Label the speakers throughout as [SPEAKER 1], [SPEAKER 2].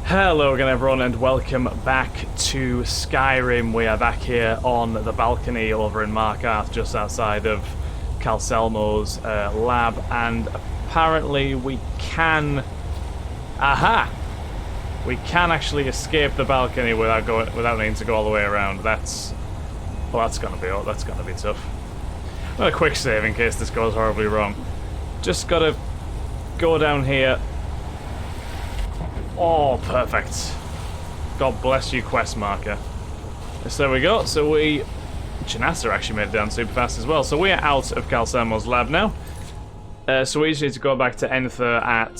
[SPEAKER 1] Hello again everyone and welcome back to Skyrim. We are back here on the balcony over in Markarth, just outside of Calcelmo's lab, and apparently we can... We can actually escape the balcony without needing to go all the way around. That's gonna be tough. A quick save in case this goes horribly wrong. Just gotta go down here. Oh, perfect. God bless you, quest marker. So there we go. So Janassa actually made it down super fast as well. So we are out of Calcelmo's lab now. So we just need to go back to Enther at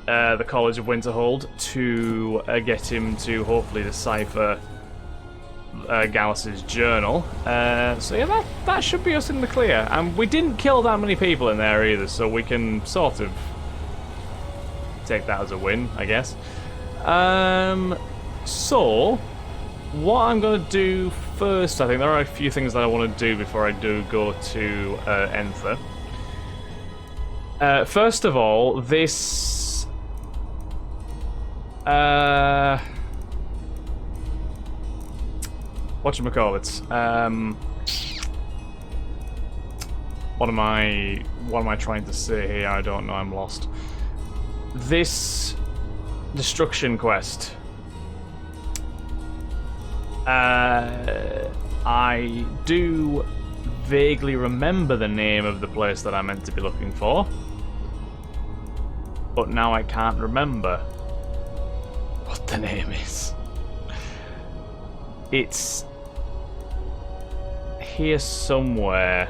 [SPEAKER 1] the College of Winterhold to get him to hopefully decipher Gallus's journal. So yeah, that should be us in the clear. And we didn't kill that many people in there either, so we can sort of take that as a win, I guess. So what I'm going to do first, I think there are a few things that I want to do before I do go to Enther. First of all, this whatchamacallits? What am I trying to say here? I don't know, I'm lost. This destruction quest, I do vaguely remember the name of the place that I'm meant to be looking for, but now I can't remember what the name is. It's here somewhere.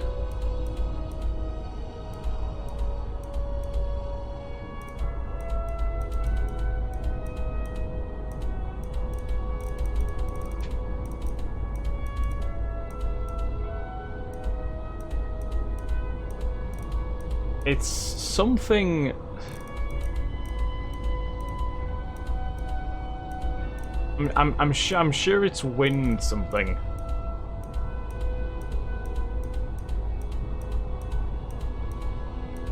[SPEAKER 1] It's something... I'm sure it's wind something.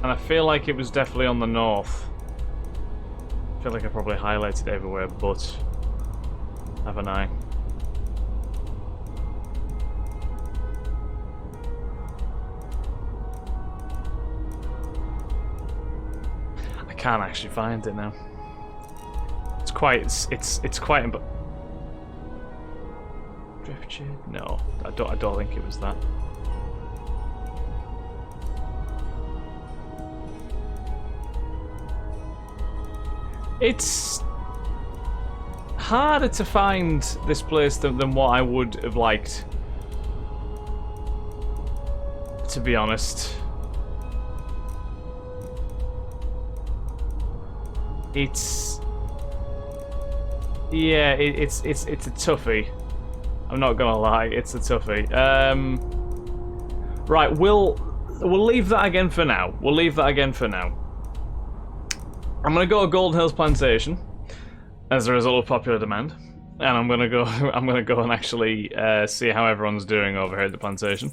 [SPEAKER 1] And I feel like it was definitely on the north. I feel like I probably highlighted everywhere, but haven't I? Can't actually find it now. It's quite Driftshade? No, I don't think it was that. It's harder to find this place than what I would have liked, to be honest. It's a toughie. I'm not gonna lie, it's a toughie. Right, we'll leave that again for now. I'm gonna go to Golden Hills Plantation as a result of popular demand, and I'm gonna go and actually see how everyone's doing over here at the plantation.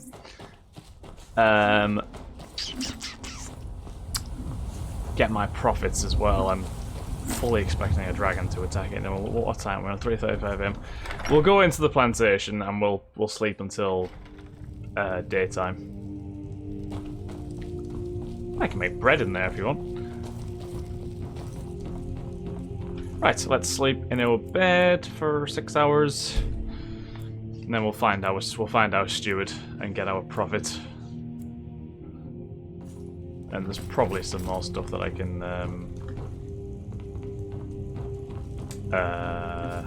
[SPEAKER 1] Get my profits as well. I'm fully expecting a dragon to attack it. What time? We're on 3:35 AM. We'll go into the plantation and we'll sleep until daytime. I can make bread in there if you want. Right, so let's sleep in our bed for 6 hours, and then we'll find our steward and get our profit. And there's probably some more stuff that I can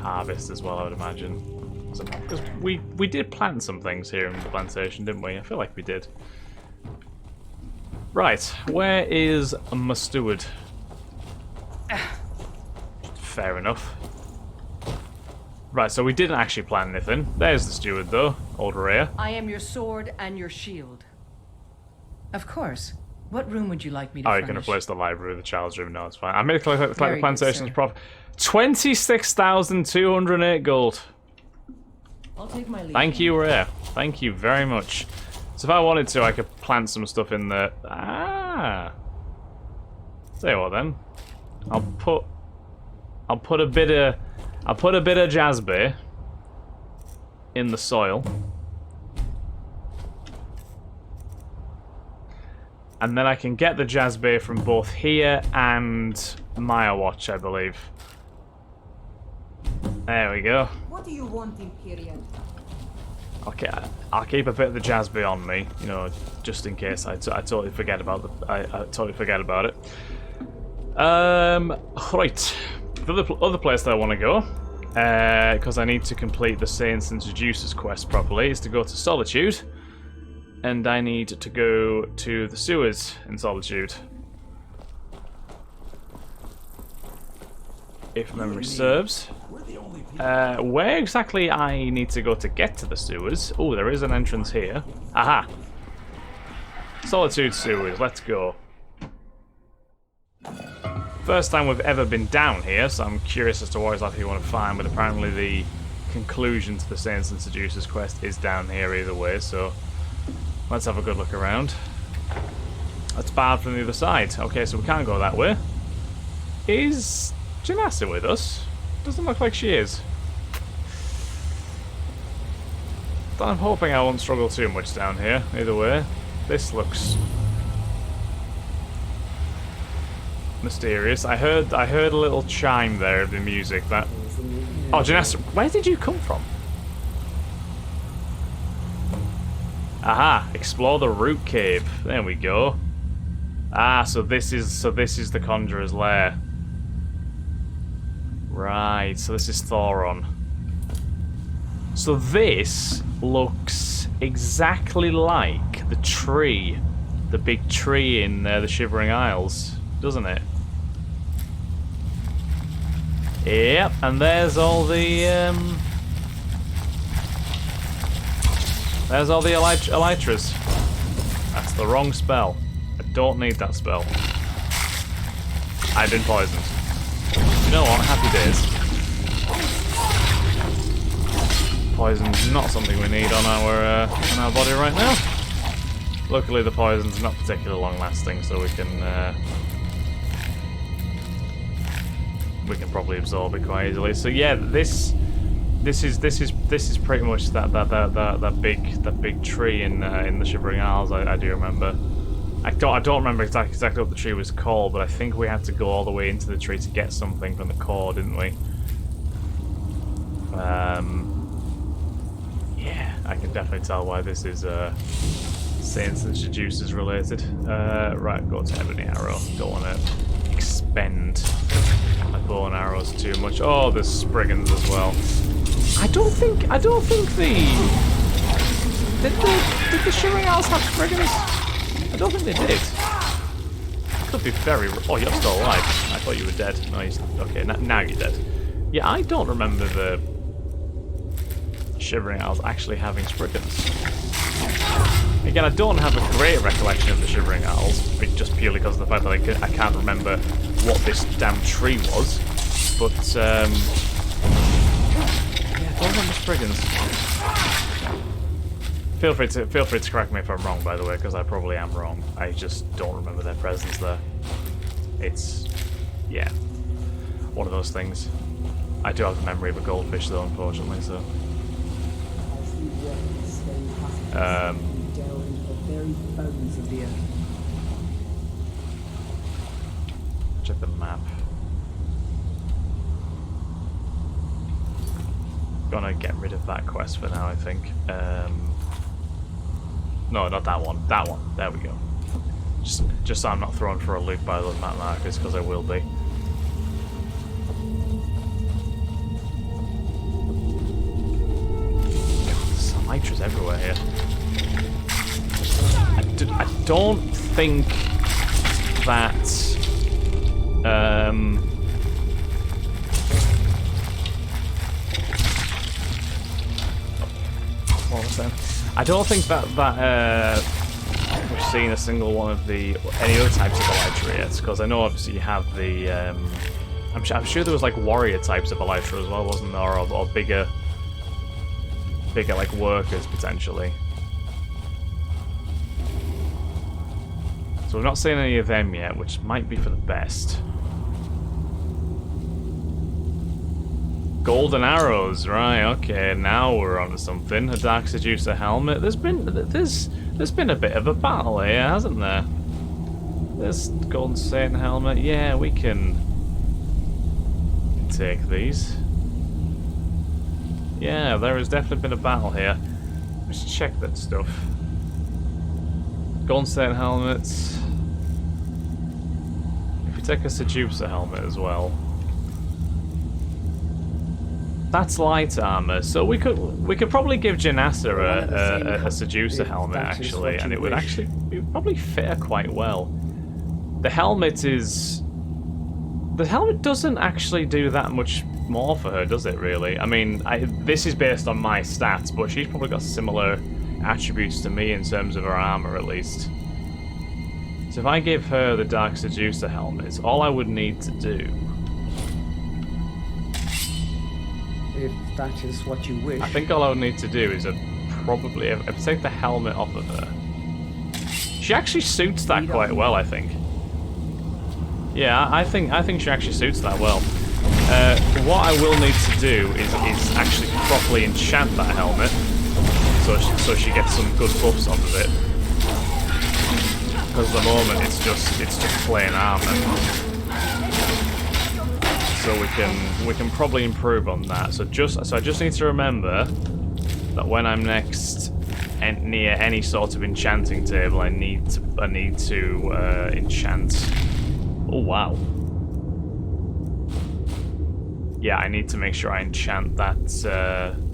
[SPEAKER 1] harvest as well, I would imagine. Because we did plant some things here in the plantation, didn't we? I feel like we did. Right, where is my steward? Fair enough. Right, so we didn't actually plant anything. There's the steward, though. Old Rhea.
[SPEAKER 2] I am your sword and your shield. Of course. What room would you like me to furnish?
[SPEAKER 1] You can replace the library with the child's room. No, it's fine. I made it collect the plantation's profit. 26,208 gold.
[SPEAKER 2] I'll take my leave.
[SPEAKER 1] Thank you, Rhea. Thank you very much. So if I wanted to, I could plant some stuff in there. Tell you what then. I'll put I'll put a bit of Jazbay in the soil. And then I can get the Jazbay from both here and Firewatch, I believe. There we go.
[SPEAKER 3] What do you want, Imperial?
[SPEAKER 1] Okay, I'll keep a bit of the Jazbay on me, you know, just in case. I totally forget about I totally forget about it. Right. The other place that I want to go, because I need to complete the Saints and Seducers quest properly, is to go to Solitude. And I need to go to the sewers in Solitude. If memory serves. Where exactly I need to go to get to the sewers? Oh, there is an entrance here. Aha! Solitude sewers, let's go. First time we've ever been down here, so I'm curious as to what exactly you want to find, but apparently the conclusion to the Saints and Seducers quest is down here either way, so let's have a good look around. That's bad from the other side. Okay, so we can't go that way. Is Janassa with us? Doesn't look like she is. I'm hoping I won't struggle too much down here. Either way, this looks mysterious. I heard a little chime there of the music. That. Oh, Janassa, where did you come from? Aha! Explore the root cave. There we go. Ah, so this is the Conjurer's lair. Right, so this is Thoron. So this looks exactly like the tree, the big tree in the Shivering Isles, doesn't it? Yep, and there's all the elytras. That's the wrong spell. I don't need that spell. I've been poisoned. You know what? Happy days. Poison's not something we need on our body right now. Luckily, the poison's not particularly long-lasting, so we can probably absorb it quite easily. So yeah, this is pretty much that big tree in the Shivering Isles. I do remember. I don't remember exactly what the tree was called, but I think we had to go all the way into the tree to get something from the core, didn't we? Yeah, I can definitely tell why this is Saints and Seducers related. Right, go to Ebony Arrow. Don't want to expend my bow and arrows too much. Oh, there's Spriggans as well. I don't think did the Shivering Isles have Spriggans? I don't think they did. Could be very. Oh, you're still alive. I thought you were dead. No, okay. Now you're dead. Yeah, I don't remember the Shivering Isles actually having Spriggans. Again, I don't have a great recollection of the Shivering Isles, just purely because of the fact that I can't remember what this damn tree was. But yeah, I don't remember Spriggans. Feel free to correct me if I'm wrong, by the way, because I probably am wrong. I just don't remember their presence there. It's, yeah, one of those things. I do have the memory of a goldfish, though, unfortunately. So, check the map. Gonna get rid of that quest for now, I think. No, not that one. That one. There we go. Just so I'm not thrown for a loop by those map markers, because I will be. God, there's elytras everywhere here. I don't think that... What was that? I don't think that we've seen a single one of any other types of elytra yet, because I know obviously you have the I'm sure there was like warrior types of elytra as well, wasn't there, or bigger like workers potentially. So we've not seen any of them yet, which might be for the best. Golden arrows, right? Okay, now we're on to something. A Dark Seducer helmet. There's been a bit of a battle here, hasn't there? There's Golden Satan helmet. Yeah, we can take these. Yeah, there has definitely been a battle here. Let's check that stuff. Golden Satan helmets. If we take a Seducer helmet as well. That's light armor, so we could probably give Janassa a Seducer helmet actually, and it would probably fit her quite well. The helmet doesn't actually do that much more for her, does it? Really? I mean, this is based on my stats, but she's probably got similar attributes to me in terms of her armor, at least. So if I give her the Dark Seducer helmet, all I would need to do.
[SPEAKER 4] If that is what you wish.
[SPEAKER 1] I think all I would need to do is probably if I take the helmet off of her. She actually suits that quite well, I think. Yeah, I think she actually suits that well. What I will need to do is actually properly enchant that helmet, so she gets some good buffs off of it. Because at the moment it's just plain armor. So we can probably improve on that. So I just need to remember that when I'm next near any sort of enchanting table, I need to enchant. Oh wow. Yeah, I need to make sure I enchant that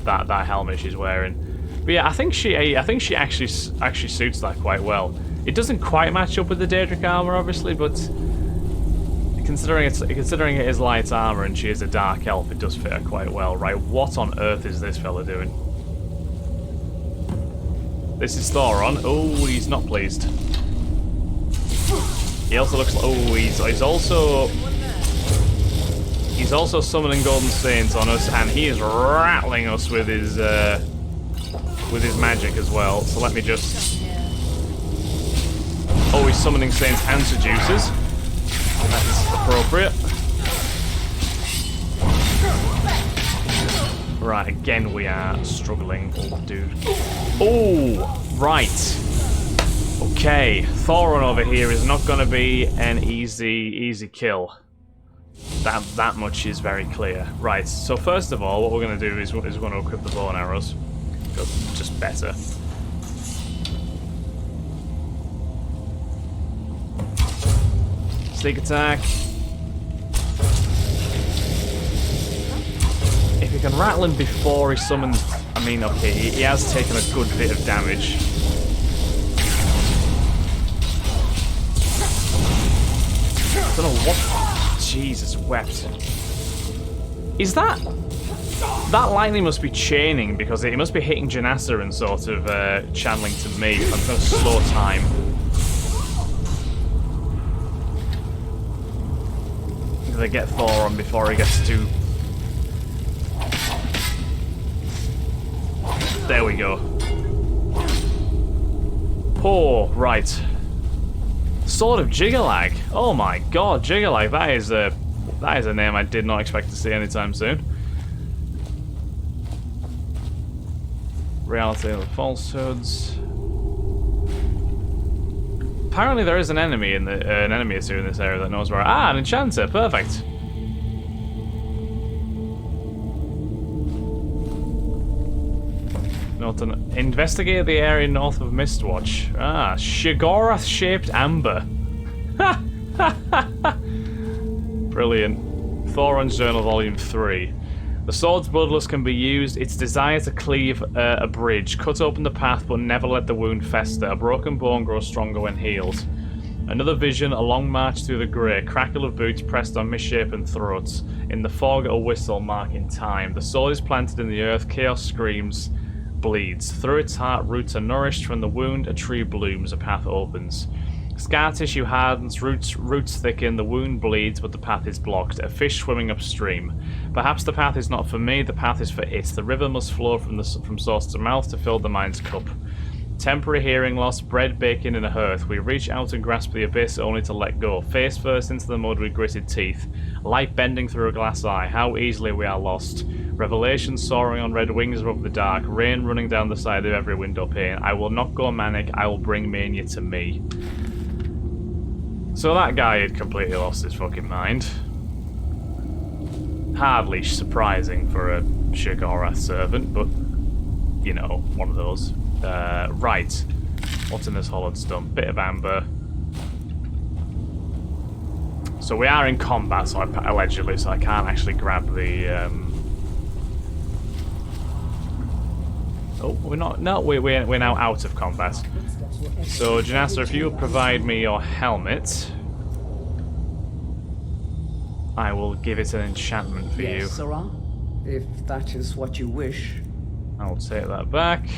[SPEAKER 1] that helmet she's wearing. But yeah, I think she actually suits that quite well. It doesn't quite match up with the Daedric armor, obviously, but considering it is light armor and she is a dark elf, it does fit her quite well. Right, what on earth is this fella doing? This is Thoron. Oh, he's not pleased. He also looks like, oh, he's also summoning Golden Saints on us, and he is rattling us with his magic as well. So let me just. Oh, he's summoning Saints and Seducers. That is appropriate. Right, again we are struggling. Oh, dude. Oh, right. Okay, Thoron over here is not going to be an easy kill. That much is very clear. Right, so first of all, what we're going to do is we're going to equip the bow and arrows. Because it's just better. Sneak attack. If you can rattle him before he summons... I mean, okay, he has taken a good bit of damage. I don't know what... Jesus wept. Is that... That lightning must be chaining, because it must be hitting Janassa and sort of channeling to me. I'm going to slow time. I'm going to get Thoron before he gets to... There we go. Oh, right. Sword of Jiggalag. Oh my god, Jiggalag. That is a name I did not expect to see anytime soon. Reality of the falsehoods. Apparently there is an enemy in an enemy is here in this area that knows where. Ah, an enchanter. Perfect. Investigate the area north of Mistwatch. Ah, Shiggorath-shaped amber. Brilliant. Thoron's Journal, Volume 3. The sword's bloodlust can be used. Its desire to cleave a bridge. Cut open the path, but never let the wound fester. A broken bone grows stronger when healed. Another vision, a long march through the grey. Crackle of boots pressed on misshapen throats. In the fog, a whistle marking time. The sword is planted in the earth. Chaos screams. Bleeds. Through its heart, roots are nourished. From the wound, a tree blooms, a path opens. Scar tissue hardens, roots thicken, the wound bleeds, but the path is blocked. A fish swimming upstream. Perhaps the path is not for me, the path is for it. The river must flow from source to mouth to fill the mind's cup. Temporary hearing loss, bread baking in a hearth. We reach out and grasp the abyss only to let go. Face first into the mud with gritted teeth. Light bending through a glass eye. How easily we are lost. Revelation soaring on red wings above the dark. Rain running down the side of every window pane. I will not go manic. I will bring mania to me. So that guy had completely lost his fucking mind. Hardly surprising for a Shiggorath servant, but, you know, one of those. Right. What's in this hollowed stump? Bit of amber. So we are in combat, so allegedly, so I can't actually grab the, Oh, we're not... No, we're now out of combat. So, Janassa, if you provide me your helmet, I will give it an enchantment for you.
[SPEAKER 4] Sirrah, if that is what you wish.
[SPEAKER 1] I'll take that back.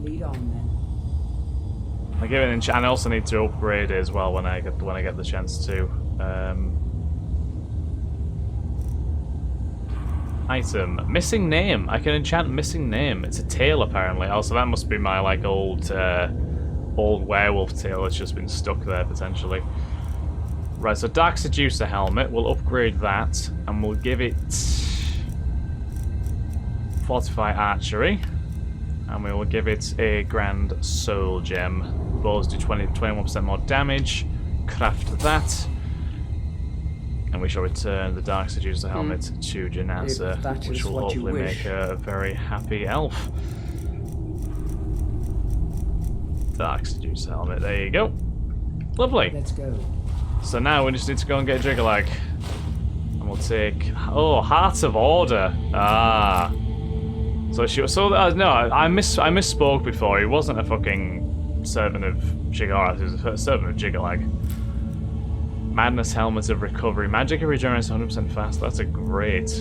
[SPEAKER 4] Lead on then.
[SPEAKER 1] I give it an enchantment. I also need to upgrade it as well when I get the chance to. Item. Missing name. I can enchant missing name. It's a tail apparently. Oh, so that must be my like old werewolf tail that's just been stuck there potentially. Right, so Dark Seducer helmet. We'll upgrade that and we'll give it Fortify Archery. And we will give it a Grand Soul Gem. Bows do 21% more damage. Craft that. And we shall return the Dark Seducer helmet to Janassa, which will hopefully make her a very happy elf. Dark Seducer helmet, there you go. Lovely.
[SPEAKER 4] Let's go.
[SPEAKER 1] So now we just need to go and get Jiggalag. And we'll take... Oh, Heart of Order. Ah. So no, I misspoke before. He wasn't a fucking servant of Shiggorath, he was a servant of Jiggalag. Madness Helmet of Recovery. Magic regenerates 100% fast. That's a great.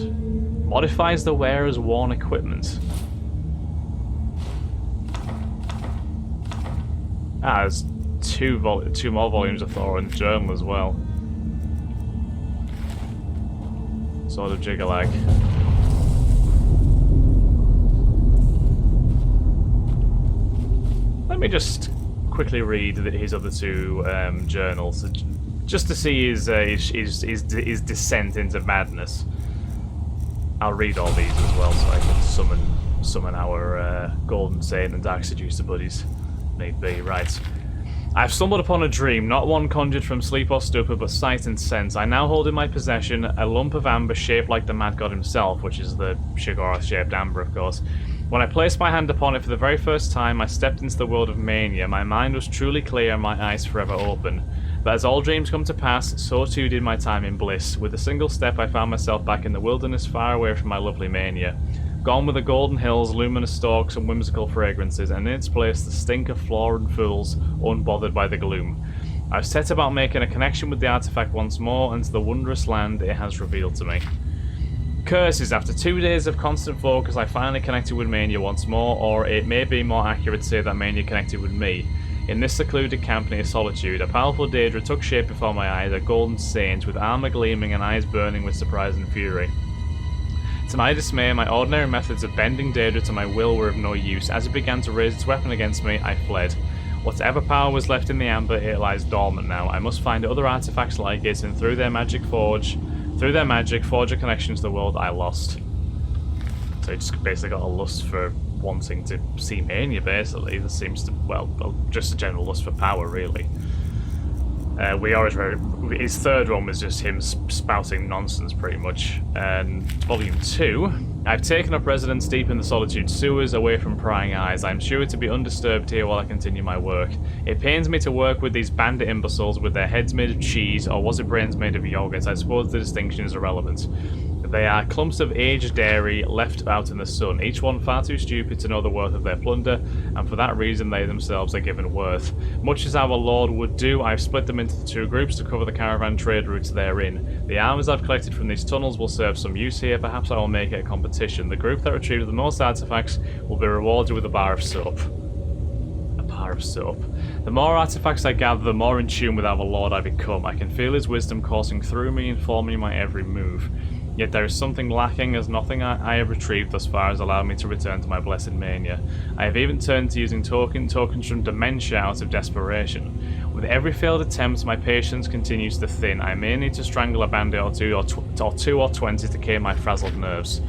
[SPEAKER 1] Modifies the wearer's worn equipment. Ah, there's two more volumes of Thoron's journal as well. Sword of Jiggalag. Let me just quickly read his other two journals. Just to see his descent into madness. I'll read all these as well, so I can summon our Golden Saint and Dark Seducer buddies, need be. Right. I've stumbled upon a dream, not one conjured from sleep or stupor, but sight and sense. I now hold in my possession a lump of amber shaped like the Mad God himself, which is the Shiggorath-shaped amber, of course. When I placed my hand upon it for the very first time, I stepped into the world of mania. My mind was truly clear and my eyes forever open. But as all dreams come to pass, so too did my time in bliss. With a single step, I found myself back in the wilderness, far away from my lovely mania. Gone were the golden hills, luminous stalks, and whimsical fragrances, and in its place the stink of florid fools, unbothered by the gloom. I've set about making a connection with the artifact once more, and to the wondrous land it has revealed to me. Curses, after 2 days of constant focus, I finally connected with mania once more, or it may be more accurate to say that mania connected with me. In this secluded camp near Solitude, a powerful Daedra took shape before my eyes, a golden saint with armor gleaming and eyes burning with surprise and fury. To my dismay, my ordinary methods of bending Daedra to my will were of no use. As it began to raise its weapon against me, I fled. Whatever power was left in the amber, it lies dormant now. I must find other artifacts like it, and through their magic, forge a connection to the world I lost. So he just basically got a lust for wanting to see mania, basically. This seems to, well, just a general lust for power, really. His third one was just him spouting nonsense, pretty much. And Volume 2. I've taken up residence deep in the Solitude sewers, away from prying eyes. I'm sure to be undisturbed here while I continue my work. It pains me to work with these bandit imbeciles with their heads made of cheese, or was it brains made of yogurt? I suppose the distinction is irrelevant. They are clumps of aged dairy left out in the sun, each one far too stupid to know the worth of their plunder, and for that reason they themselves are given worth. Much as our Lord would do, I've split them into 2 groups to cover the caravan trade routes therein. The arms I've collected from these tunnels will serve some use here, perhaps I will make it a competition. The group that retrieves the most artifacts will be rewarded with a bar of soap. A bar of soap. The more artifacts I gather, the more in tune with our Lord I become. I can feel his wisdom coursing through me, informing my every move. Yet there is something lacking, as nothing I have retrieved thus far has allowed me to return to my blessed mania. I have even turned to using tokens from dementia out of desperation. With every failed attempt, my patience continues to thin. I may need to strangle a bandit or two or 20 to clear my frazzled nerves.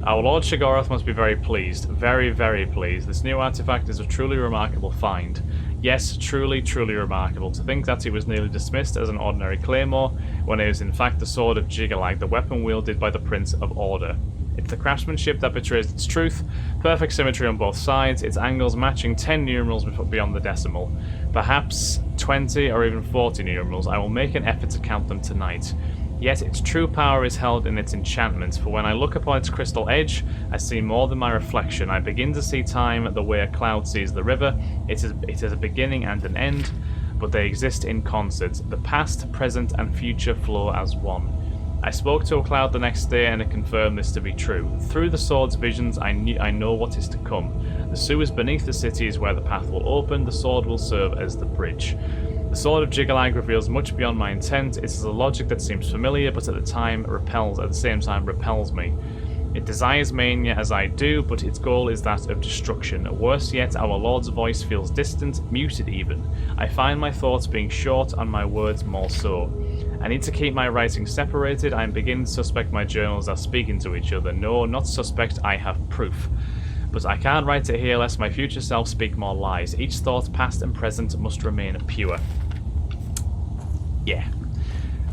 [SPEAKER 1] Our Lord Shigoroth must be very pleased. Very, very pleased. This new artifact is a truly remarkable find. Yes, truly, truly remarkable. To think that it was nearly dismissed as an ordinary claymore, when it was in fact the sword of Jigalag, the weapon wielded by the Prince of Order. It's the craftsmanship that betrays its truth, perfect symmetry on both sides, its angles matching 10 numerals beyond the decimal. Perhaps 20 or even 40 numerals. I will make an effort to count them tonight. Yet its true power is held in its enchantment, for when I look upon its crystal edge, I see more than my reflection. I begin to see time the way a cloud sees the river. It is a beginning and an end, but they exist in concert. The past, present, and future flow as one. I spoke to a cloud the next day, and it confirmed this to be true. Through the sword's visions, I know what is to come. The sewers beneath the city is where the path will open. The sword will serve as the bridge. The sword of Jigalag reveals much beyond my intent. It is a logic that seems familiar, but at the same time repels me. It desires mania as I do, but its goal is that of destruction. Worse yet, our Lord's voice feels distant, muted even. I find my thoughts being short and my words more so. I need to keep my writing separated. I am beginning to suspect my journals are speaking to each other. No, not suspect, I have proof. But I can't write it here lest my future self speak more lies. Each thought, past and present, must remain pure. Yeah.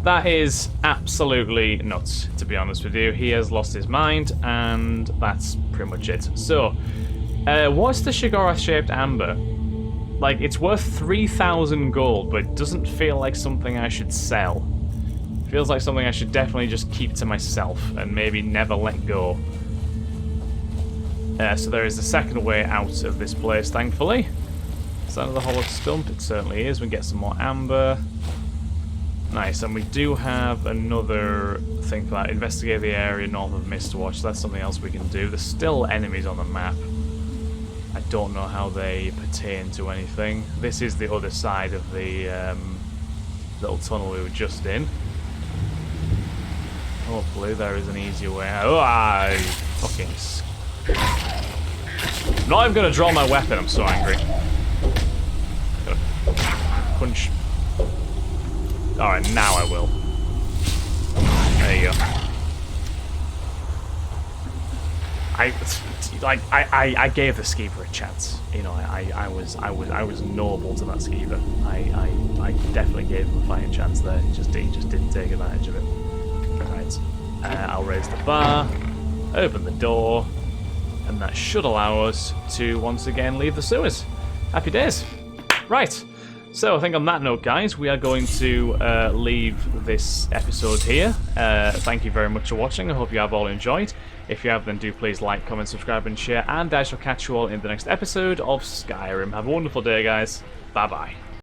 [SPEAKER 1] That is absolutely nuts, to be honest with you. He has lost his mind, and that's pretty much it. So, what's the Shigoroth-shaped amber? Like, it's worth 3,000 gold, but it doesn't feel like something I should sell. It feels like something I should definitely just keep to myself, and maybe never let go. So there is a second way out of this place, thankfully. Is that another hollow stump? It certainly is. We get some more amber. Nice, and we do have another thing for that. Investigate the area north of Mistwatch. So that's something else we can do. There's still enemies on the map. I don't know how they pertain to anything. This is the other side of the little tunnel we were just in. Hopefully there is an easier way out. Oh, I fucking... I'm not even going to draw my weapon, I'm so angry. Gonna punch. Alright, now I will. There you go. I gave the skeever a chance. You know, I was noble to that skeever. I definitely gave him a fighting chance there. He just didn't take advantage of it. Right. I'll raise the bar, open the door, and that should allow us to once again leave the sewers. Happy days. Right. So I think on that note, guys, we are going to leave this episode here. Thank you very much for watching. I hope you have all enjoyed. If you have, then do please like, comment, subscribe, and share. And I shall catch you all in the next episode of Skyrim. Have a wonderful day, guys. Bye-bye.